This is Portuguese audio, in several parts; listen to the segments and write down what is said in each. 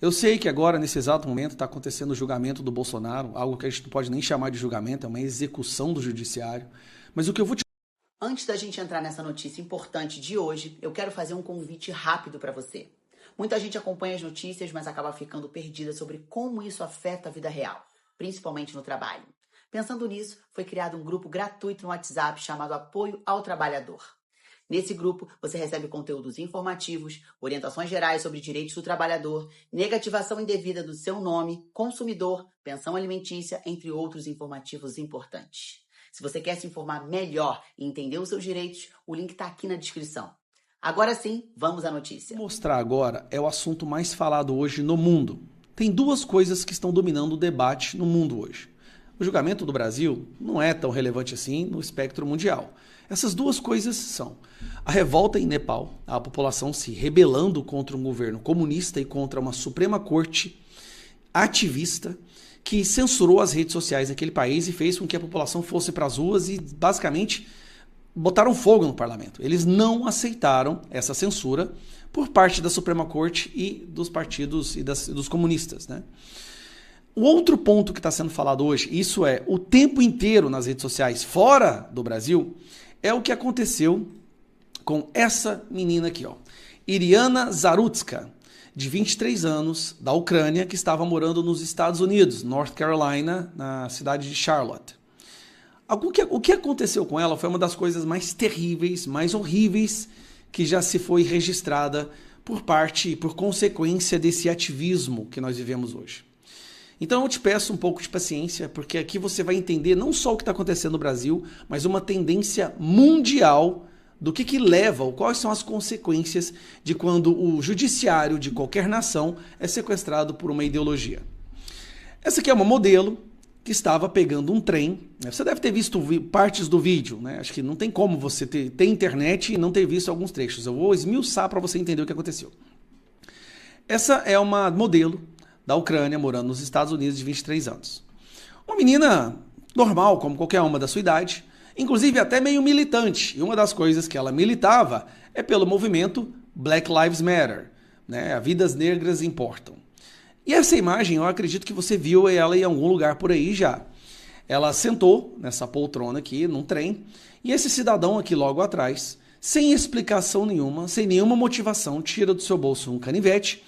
Eu sei que agora, nesse exato momento, está acontecendo o julgamento do Bolsonaro, algo que a gente não pode nem chamar de julgamento, é uma execução do judiciário. Mas o que eu vou te... Antes da gente entrar nessa notícia importante de hoje, eu quero fazer um convite rápido para você. Muita gente acompanha as notícias, mas acaba ficando perdida sobre como isso afeta a vida real, principalmente no trabalho. Pensando nisso, foi criado um grupo gratuito no WhatsApp chamado Apoio ao Trabalhador. Nesse grupo, você recebe conteúdos informativos, orientações gerais sobre direitos do trabalhador, negativação indevida do seu nome, consumidor, pensão alimentícia, entre outros informativos importantes. Se você quer se informar melhor e entender os seus direitos, o link está aqui na descrição. Agora sim, vamos à notícia. Vou mostrar agora é o assunto mais falado hoje no mundo. Tem duas coisas que estão dominando o debate no mundo hoje. O julgamento do Brasil não é tão relevante assim no espectro mundial. Essas duas coisas são a revolta em Nepal, a população se rebelando contra um governo comunista e contra uma Suprema Corte ativista que censurou as redes sociais daquele país e fez com que a população fosse para as ruas e basicamente botaram fogo no parlamento. Eles não aceitaram essa censura por parte da Suprema Corte e dos partidos e dos comunistas, né? O outro ponto que está sendo falado hoje, isso é o tempo inteiro nas redes sociais fora do Brasil, é o que aconteceu com essa menina aqui, ó, Iriana Zarutska, de 23 anos, da Ucrânia, que estava morando nos Estados Unidos, North Carolina, na cidade de Charlotte. O que aconteceu com ela foi uma das coisas mais terríveis, mais horríveis que já se foi registrada por consequência desse ativismo que nós vivemos hoje. Então eu te peço um pouco de paciência, porque aqui você vai entender não só o que está acontecendo no Brasil, mas uma tendência mundial do que leva, ou quais são as consequências de quando o judiciário de qualquer nação é sequestrado por uma ideologia. Essa aqui é uma modelo que estava pegando um trem. Você deve ter visto partes do vídeo, né? Acho que não tem como você ter internet e não ter visto alguns trechos. Eu vou esmiuçar para você entender o que aconteceu. Essa é uma modelo da Ucrânia, morando nos Estados Unidos, de 23 anos. Uma menina normal, como qualquer uma da sua idade, inclusive até meio militante. E uma das coisas que ela militava é pelo movimento Black Lives Matter, né? Vidas negras importam. E essa imagem, eu acredito que você viu ela em algum lugar por aí já. Ela sentou nessa poltrona aqui, num trem, e esse cidadão aqui logo atrás, sem explicação nenhuma, sem nenhuma motivação, tira do seu bolso um canivete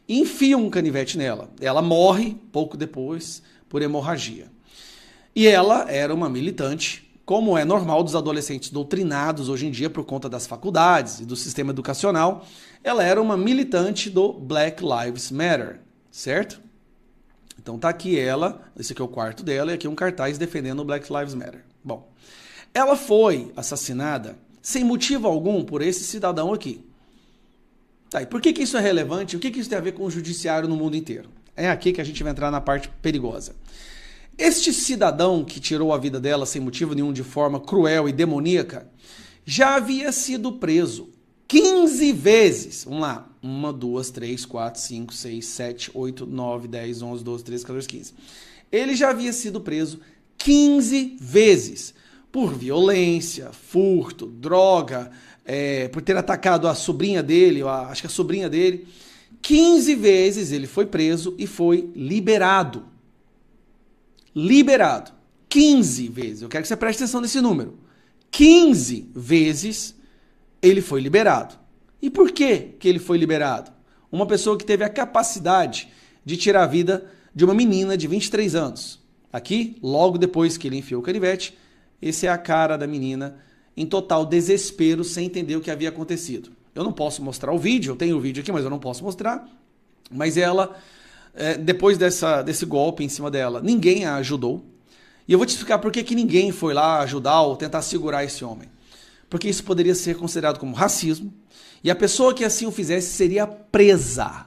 e enfia um canivete nela. Ela morre pouco depois por hemorragia. E ela era uma militante, como é normal dos adolescentes doutrinados hoje em dia por conta das faculdades e do sistema educacional. Ela era uma militante do Black Lives Matter, certo? Então tá aqui ela, esse aqui é o quarto dela, e aqui um cartaz defendendo o Black Lives Matter. Bom, ela foi assassinada sem motivo algum por esse cidadão aqui. Tá, e por que isso é relevante? O que isso tem a ver com o judiciário no mundo inteiro? É aqui que a gente vai entrar na parte perigosa. Este cidadão que tirou a vida dela sem motivo nenhum, de forma cruel e demoníaca, já havia sido preso 15 vezes. Vamos lá. 1, 2, 3, 4, 5, 6, 7, 8, 9, 10, 11, 12, 13, 14, 15. Ele já havia sido preso 15 vezes por violência, furto, droga, por ter atacado a sobrinha dele, acho que a sobrinha dele. 15 vezes ele foi preso e foi liberado. Liberado. 15 vezes. Eu quero que você preste atenção nesse número. 15 vezes ele foi liberado. E por que ele foi liberado? Uma pessoa que teve a capacidade de tirar a vida de uma menina de 23 anos. Aqui, logo depois que ele enfiou o canivete, essa é a cara da menina em total desespero, sem entender o que havia acontecido. Eu não posso mostrar o vídeo, eu tenho o vídeo aqui, mas eu não posso mostrar. Mas ela, depois desse golpe em cima dela, ninguém a ajudou. E eu vou te explicar por que ninguém foi lá ajudar ou tentar segurar esse homem. Porque isso poderia ser considerado como racismo, e a pessoa que assim o fizesse seria presa.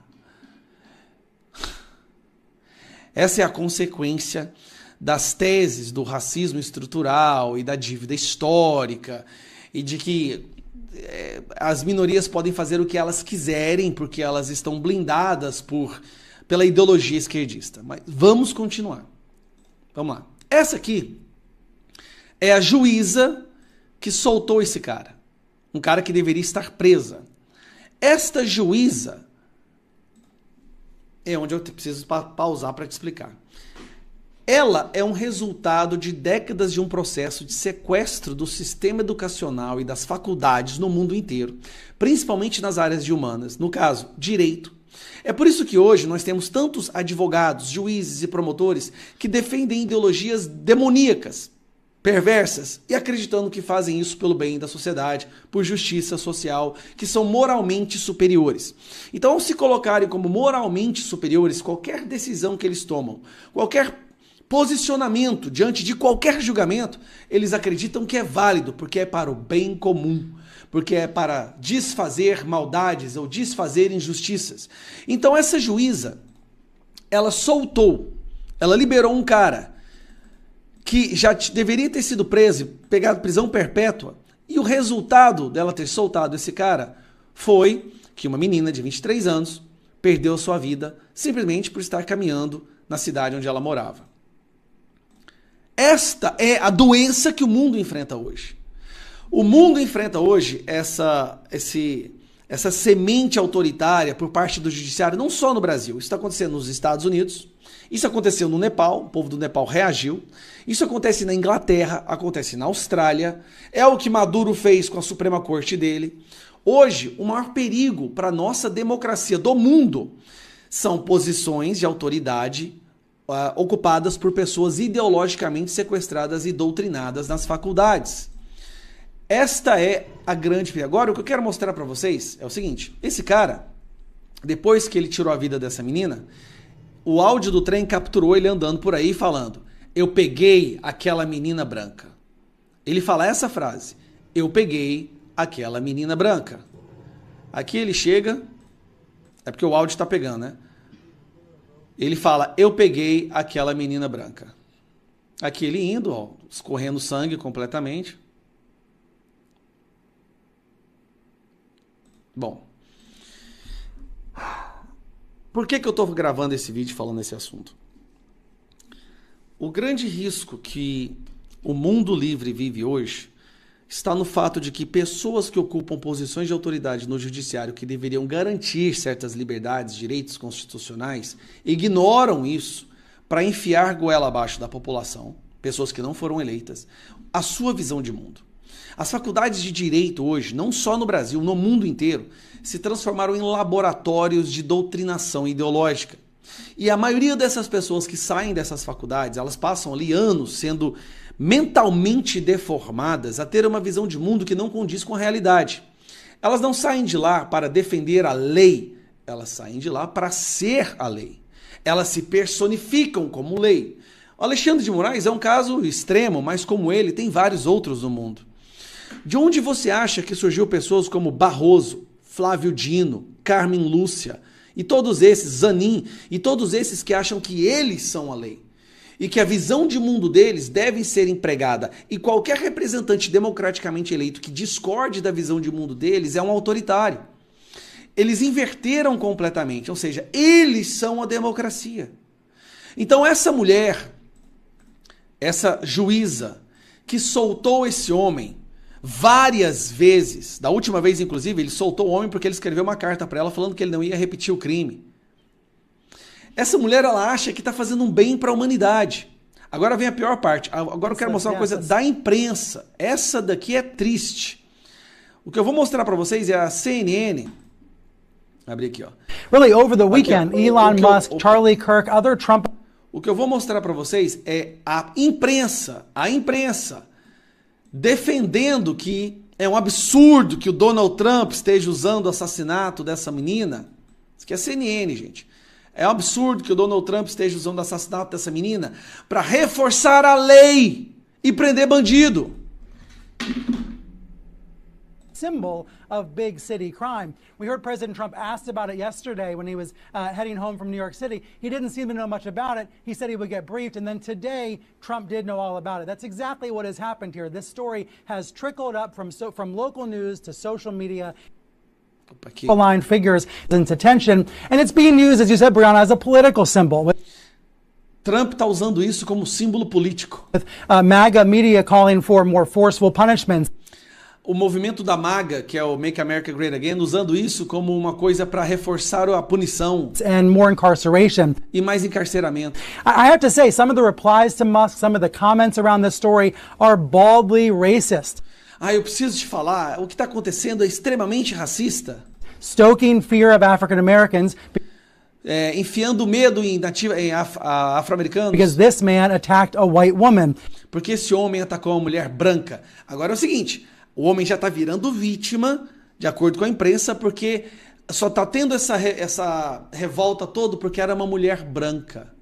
Essa é a consequência das teses do racismo estrutural e da dívida histórica, e de que as minorias podem fazer o que elas quiserem porque elas estão blindadas pela ideologia esquerdista. Mas vamos continuar. Vamos lá. Essa aqui é a juíza que soltou esse cara. Um cara que deveria estar presa. Esta juíza é onde eu preciso pausar para te explicar. Ela é um resultado de décadas de um processo de sequestro do sistema educacional e das faculdades no mundo inteiro, principalmente nas áreas de humanas, no caso, direito. É por isso que hoje nós temos tantos advogados, juízes e promotores que defendem ideologias demoníacas, perversas e acreditando que fazem isso pelo bem da sociedade, por justiça social, que são moralmente superiores. Então, ao se colocarem como moralmente superiores, qualquer decisão que eles tomam, qualquer posicionamento diante de qualquer julgamento, eles acreditam que é válido, porque é para o bem comum, porque é para desfazer maldades ou desfazer injustiças. Então essa juíza, ela liberou um cara que já deveria ter sido preso, pegado prisão perpétua, e o resultado dela ter soltado esse cara foi que uma menina de 23 anos perdeu sua vida simplesmente por estar caminhando na cidade onde ela morava. Esta é a doença que o mundo enfrenta hoje. O mundo enfrenta hoje essa semente autoritária por parte do judiciário, não só no Brasil. Isso está acontecendo nos Estados Unidos, isso aconteceu no Nepal, o povo do Nepal reagiu. Isso acontece na Inglaterra, acontece na Austrália. É o que Maduro fez com a Suprema Corte dele. Hoje, o maior perigo para a nossa democracia do mundo são posições de autoridade ocupadas por pessoas ideologicamente sequestradas e doutrinadas nas faculdades. Esta é a grande... Agora, o que eu quero mostrar para vocês é o seguinte. Esse cara, depois que ele tirou a vida dessa menina, o áudio do trem capturou ele andando por aí falando: eu peguei aquela menina branca. Ele fala essa frase: eu peguei aquela menina branca. Aqui ele chega... É porque o áudio está pegando, né? Ele fala: eu peguei aquela menina branca. Aqui ele indo, ó, escorrendo sangue completamente. Bom, por que eu estou gravando esse vídeo falando esse assunto? O grande risco que o mundo livre vive hoje está no fato de que pessoas que ocupam posições de autoridade no judiciário que deveriam garantir certas liberdades, direitos constitucionais, ignoram isso para enfiar goela abaixo da população, pessoas que não foram eleitas, a sua visão de mundo. As faculdades de direito hoje, não só no Brasil, no mundo inteiro, se transformaram em laboratórios de doutrinação ideológica. E a maioria dessas pessoas que saem dessas faculdades, elas passam ali anos sendo mentalmente deformadas a ter uma visão de mundo que não condiz com a realidade. Elas não saem de lá para defender a lei, elas saem de lá para ser a lei. Elas se personificam como lei. O Alexandre de Moraes é um caso extremo, mas como ele, tem vários outros no mundo. De onde você acha que surgiu pessoas como Barroso, Flávio Dino, Carmen Lúcia, e todos esses, Zanin, e todos esses que acham que eles são a lei? E que a visão de mundo deles deve ser empregada. E qualquer representante democraticamente eleito que discorde da visão de mundo deles é um autoritário. Eles inverteram completamente, ou seja, eles são a democracia. Então essa mulher, essa juíza, que soltou esse homem várias vezes, da última vez inclusive ele soltou o homem porque ele escreveu uma carta para ela falando que ele não ia repetir o crime. Essa mulher, ela acha que está fazendo um bem para a humanidade. Agora vem a pior parte. Agora eu quero mostrar uma coisa da imprensa. Essa daqui é triste. O que eu vou mostrar para vocês é a CNN. Abri aqui, ó. Really, over the weekend, Elon Musk, Charlie Kirk, other Trump... O que eu vou mostrar para vocês é a imprensa defendendo que é um absurdo que o Donald Trump esteja usando o assassinato dessa menina. Isso aqui é CNN, gente. É um absurdo que o Donald Trump esteja usando o assassinato dessa menina para reforçar a lei e prender bandido. Symbol of big city crime. We heard President Trump asked about it yesterday when he was heading home from New York City. He didn't seem to know much about it. He said he would get briefed, and then today Trump did know all about it. That's exactly what has happened here. This story has trickled up from local news to social media. Line figures into tension, and it's being used, as you said, Brianna, as a political symbol. Trump está usando isso como símbolo político. With MAGA media calling for more forceful punishments. o movimento da MAGA, que é o Make America Great Again, usando isso como uma coisa para reforçar a punição and more incarceration. e mais encarceramento. I have to say, some of the replies to Musk, some of the comments around this story are baldly racist. Eu preciso te falar, o que está acontecendo é extremamente racista. Stoking fear of African Americans Enfiando medo em afro-americanos. because this man attacked a white woman. Porque esse homem atacou uma mulher branca. Agora é o seguinte, o homem já está virando vítima, de acordo com a imprensa, porque só está tendo essa revolta toda porque era uma mulher branca.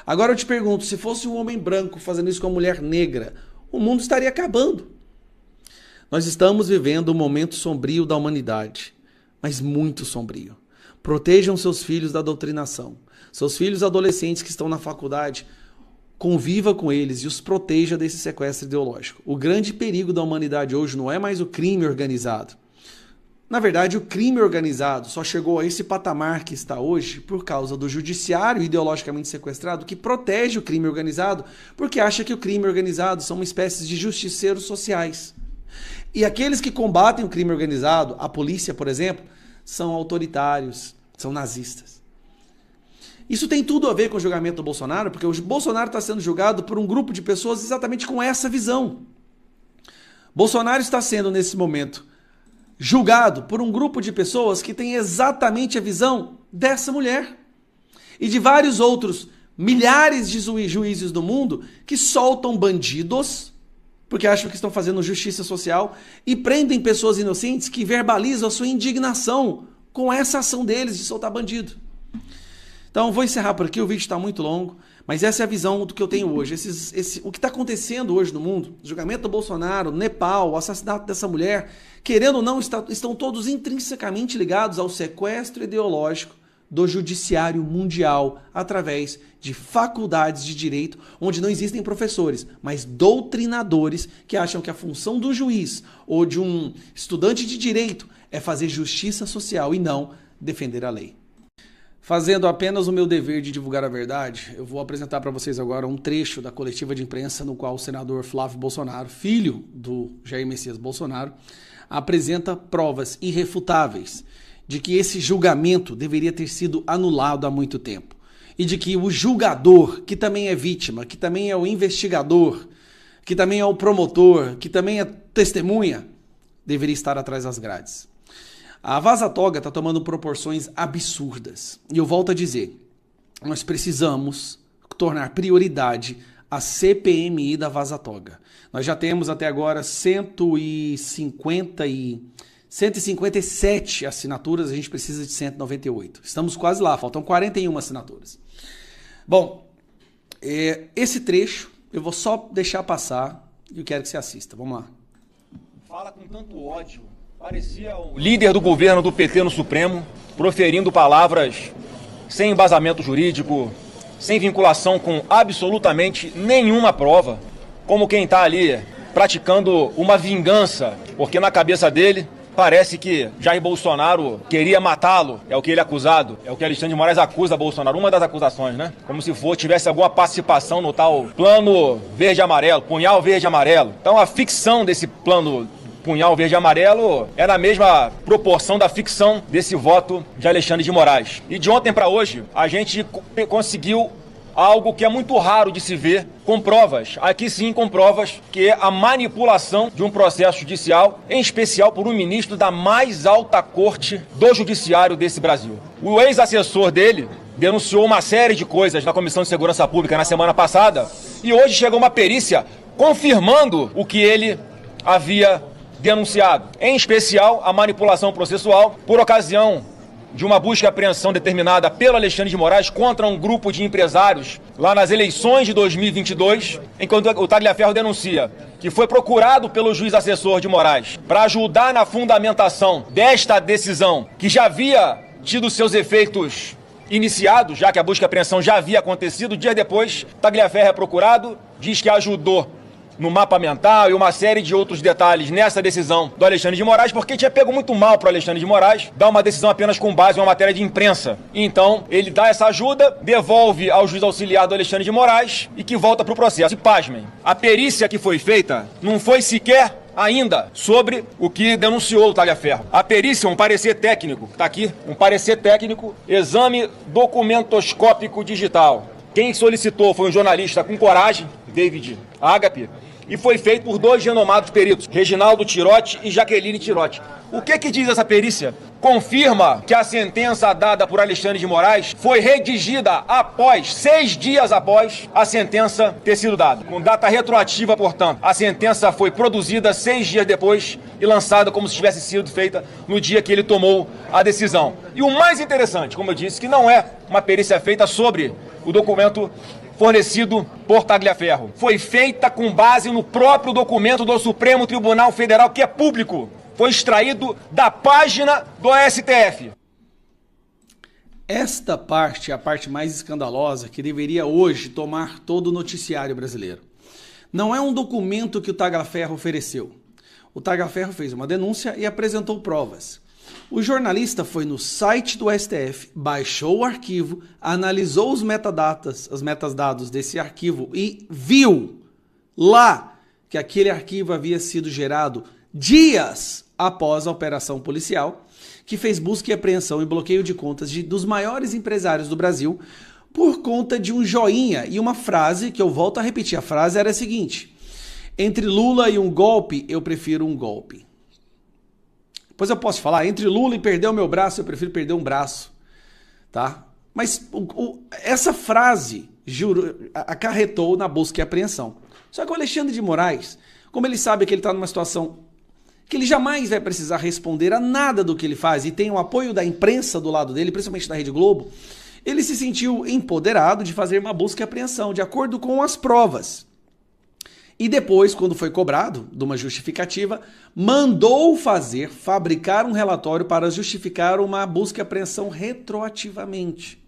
Agora eu te pergunto, se fosse um homem branco fazendo isso com uma mulher negra, o mundo estaria acabando. Nós estamos vivendo um momento sombrio da humanidade, mas muito sombrio. Protejam seus filhos da doutrinação. Seus filhos adolescentes que estão na faculdade, conviva com eles e os proteja desse sequestro ideológico. O grande perigo da humanidade hoje não é mais o crime organizado. Na verdade, o crime organizado só chegou a esse patamar que está hoje por causa do judiciário ideologicamente sequestrado que protege o crime organizado porque acha que o crime organizado são uma espécie de justiceiros sociais. E aqueles que combatem o crime organizado, a polícia, por exemplo, são autoritários, são nazistas. Isso tem tudo a ver com o julgamento do Bolsonaro, porque o Bolsonaro está sendo julgado por um grupo de pessoas exatamente com essa visão. Bolsonaro está sendo, nesse momento, julgado por um grupo de pessoas que tem exatamente a visão dessa mulher. E de vários outros milhares de juízes do mundo que soltam bandidos, porque acham que estão fazendo justiça social, e prendem pessoas inocentes que verbalizam a sua indignação com essa ação deles de soltar bandido. Então, vou encerrar por aqui, o vídeo está muito longo, mas essa é a visão do que eu tenho hoje. O que está acontecendo hoje no mundo, o julgamento do Bolsonaro, Nepal, o assassinato dessa mulher, querendo ou não, estão todos intrinsecamente ligados ao sequestro ideológico do judiciário mundial através de faculdades de direito, onde não existem professores, mas doutrinadores que acham que a função do juiz ou de um estudante de direito é fazer justiça social e não defender a lei. Fazendo apenas o meu dever de divulgar a verdade, eu vou apresentar para vocês agora um trecho da coletiva de imprensa no qual o senador Flávio Bolsonaro, filho do Jair Messias Bolsonaro, apresenta provas irrefutáveis de que esse julgamento deveria ter sido anulado há muito tempo. E de que o julgador, que também é vítima, que também é o investigador, que também é o promotor, que também é testemunha, deveria estar atrás das grades. A Vaza Toga está tomando proporções absurdas. E eu volto a dizer, nós precisamos tornar prioridade a CPMI da Vaza Toga. Nós já temos até agora 157 assinaturas, a gente precisa de 198. Estamos quase lá, faltam 41 assinaturas. Bom, esse trecho eu vou só deixar passar e eu quero que você assista. Vamos lá. Fala com tanto ódio. Parecia o líder do governo do PT no Supremo, proferindo palavras sem embasamento jurídico, sem vinculação com absolutamente nenhuma prova, como quem está ali praticando uma vingança, porque na cabeça dele parece que Jair Bolsonaro queria matá-lo, é o que ele é acusado, é o que Alexandre de Moraes acusa Bolsonaro, uma das acusações, né? Como se tivesse alguma participação no tal plano verde-amarelo, punhal verde-amarelo. Então a ficção desse plano punhal verde-amarelo é na mesma proporção da ficção desse voto de Alexandre de Moraes. E de ontem para hoje, a gente conseguiu algo que é muito raro de se ver, com provas, aqui sim com provas, que é a manipulação de um processo judicial, em especial por um ministro da mais alta corte do judiciário desse Brasil. O ex-assessor dele denunciou uma série de coisas na Comissão de Segurança Pública na semana passada, e hoje chegou uma perícia confirmando o que ele havia denunciado, em especial a manipulação processual por ocasião de uma busca e apreensão determinada pelo Alexandre de Moraes contra um grupo de empresários lá nas eleições de 2022, enquanto o Tagliaferro denuncia que foi procurado pelo juiz assessor de Moraes para ajudar na fundamentação desta decisão, que já havia tido seus efeitos iniciados, já que a busca e apreensão já havia acontecido. Dias depois, Tagliaferro é procurado, diz que ajudou no mapa mental e uma série de outros detalhes nessa decisão do Alexandre de Moraes, porque tinha pego muito mal para o Alexandre de Moraes dar uma decisão apenas com base em uma matéria de imprensa. Então, ele dá essa ajuda, devolve ao juiz auxiliar do Alexandre de Moraes e que volta para o processo. E pasmem, a perícia que foi feita não foi sequer Ainda sobre o que denunciou o Tagliaferro. A perícia, um parecer técnico, está aqui, um parecer técnico, exame documentoscópico digital. Quem solicitou foi um jornalista com coragem, David Agape, e foi feito por 2 renomados peritos, Reginaldo Tirotti e Jaqueline Tirotti. O que diz essa perícia? Confirma que a sentença dada por Alexandre de Moraes foi redigida 6 dias após a sentença ter sido dada. Com data retroativa, portanto. A sentença foi produzida 6 dias depois e lançada como se tivesse sido feita no dia que ele tomou a decisão. E o mais interessante, como eu disse, que não é uma perícia feita sobre o documento fornecido por Tagliaferro. Foi feita com base no próprio documento do Supremo Tribunal Federal, que é público. Foi extraído da página do STF. Esta parte é a parte mais escandalosa que deveria hoje tomar todo o noticiário brasileiro. Não é um documento que o Tagliaferro ofereceu. O Tagliaferro fez uma denúncia e apresentou provas. O jornalista foi no site do STF, baixou o arquivo, analisou os metadados desse arquivo e viu lá que aquele arquivo havia sido gerado dias após a operação policial, que fez busca e apreensão e bloqueio de contas dos maiores empresários do Brasil por conta de um joinha e uma frase, que eu volto a repetir, a frase era a seguinte: entre Lula e um golpe, eu prefiro um golpe. Depois eu posso falar, entre Lula e perder o meu braço, eu prefiro perder um braço, tá? Mas essa frase acarretou na busca e apreensão. Só que o Alexandre de Moraes, como ele sabe que ele está numa situação que ele jamais vai precisar responder a nada do que ele faz e tem o apoio da imprensa do lado dele, principalmente da Rede Globo, ele se sentiu empoderado de fazer uma busca e apreensão de acordo com as provas. E depois, quando foi cobrado de uma justificativa, mandou fabricar um relatório para justificar uma busca e apreensão retroativamente.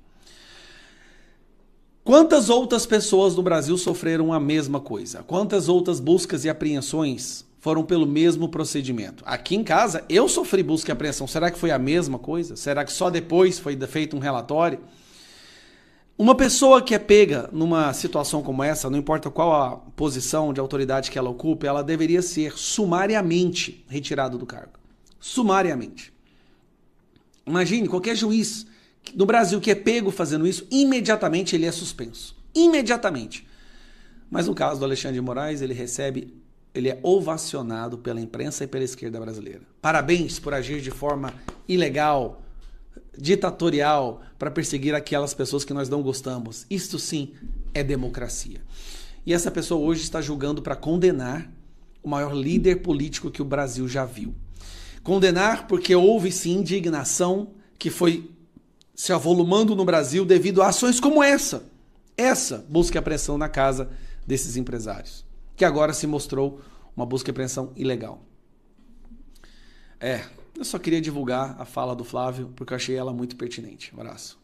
Quantas outras pessoas no Brasil sofreram a mesma coisa? Quantas outras buscas e apreensões foram pelo mesmo procedimento? Aqui em casa, eu sofri busca e apreensão. Será que foi a mesma coisa? Será que só depois foi feito um relatório? Uma pessoa que é pega numa situação como essa, não importa qual a posição de autoridade que ela ocupe, ela deveria ser sumariamente retirada do cargo. Sumariamente. Imagine, qualquer juiz no Brasil que é pego fazendo isso, imediatamente ele é suspenso. Imediatamente. Mas no caso do Alexandre de Moraes, ele é ovacionado pela imprensa e pela esquerda brasileira. Parabéns por agir de forma ilegal, ditatorial, para perseguir aquelas pessoas que nós não gostamos. Isto sim é democracia. E essa pessoa hoje está julgando para condenar o maior líder político que o Brasil já viu. Condenar porque houve sim indignação que foi se avolumando no Brasil devido a ações como essa. Essa busca e apreensão na casa desses empresários, que agora se mostrou uma busca e apreensão ilegal. Eu só queria divulgar a fala do Flávio, porque eu achei ela muito pertinente. Um abraço.